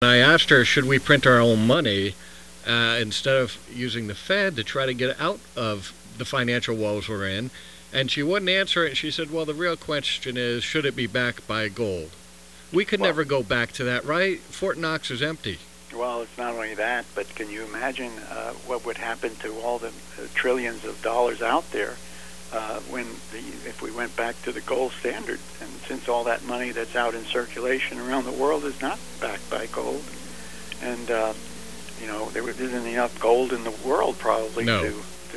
I asked her, should we print our own money instead of using the Fed to try to get out of the financial woes we're in? And she wouldn't answer it. She said, well, the real question is, should it be backed by gold? We could never go back to that, right? Fort Knox is empty. Well, it's not only that, but can you imagine what would happen to all the trillions of dollars out there if we went back to the gold standard? And since all that money that's out in circulation around the world is not backed by gold, and there isn't enough gold in the world probably to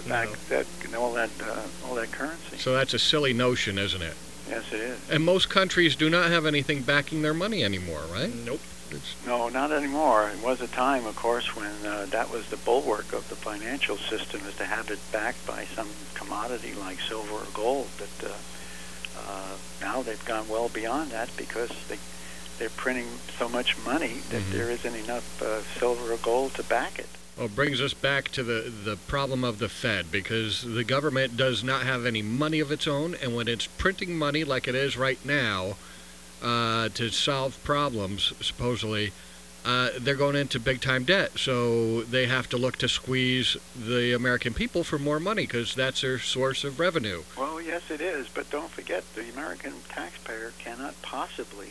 back that all that currency. So that's a silly notion, isn't it? Yes, it is. And most countries do not have anything backing their money anymore, right? Nope. No, not anymore. It was a time, of course, when that was the bulwark of the financial system, is to have it backed by some commodity like silver or gold. But now they've gone well beyond that because they're printing so much money that there isn't enough silver or gold to back it. Well, it brings us back to the problem of the Fed, because the government does not have any money of its own, and when it's printing money like it is right now to solve problems, supposedly, they're going into big-time debt. So they have to look to squeeze the American people for more money because that's their source of revenue. Well, yes, it is, but don't forget, the American taxpayer cannot possibly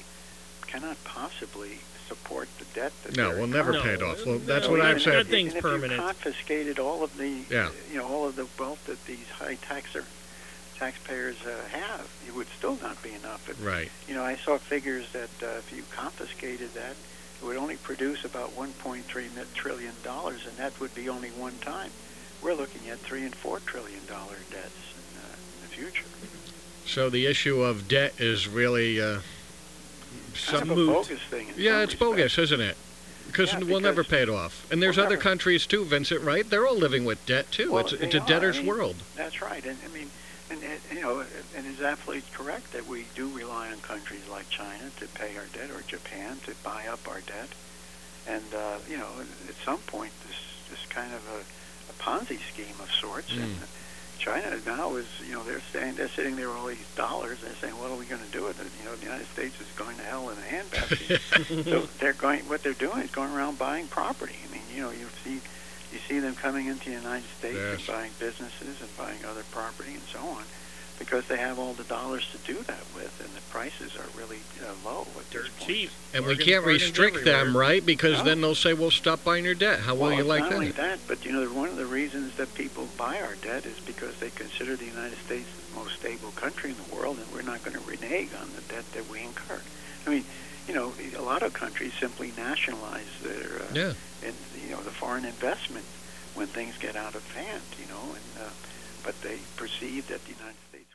support the debt that we'll never pay it off. Well, that's no, what I've said. That thing's permanent. If you confiscated all of the all of the wealth that these high taxpayers have, it would still not be enough. Right. I saw figures that if you confiscated that, it would only produce about $1.3 trillion, and that would be only one time. We're looking at $3 and $4 trillion debts in the future. So the issue of debt is really kind of a bogus thing. It's bogus, isn't it? Because we'll never pay it off. And there's other countries too, Vincent, right? They're all living with debt too. Well, it's a debtor's world. That's right. And and it's absolutely correct that we do rely on countries like China to pay our debt, or Japan to buy up our debt. And at some point, this kind of a Ponzi scheme of sorts. And China now is, they're sitting there with all these dollars. They're saying, what are we going to do with it? The United States is going to hell in a handbasket. So what they're doing is going around buying property. I mean, you see them coming into the United States and buying businesses and buying other property and so on, because they have all the dollars to do that with, and the prices are really low at this point. Cheap. And we can't restrict them, right? Because then they'll say, well, stop buying your debt. How will you like that? Not only that, but one of the reasons that people buy our debt is because they consider the United States the most stable country in the world, and we're not going to renege on the debt that we incur. I mean, a lot of countries simply nationalize their the foreign investment when things get out of hand, but they perceive that the United States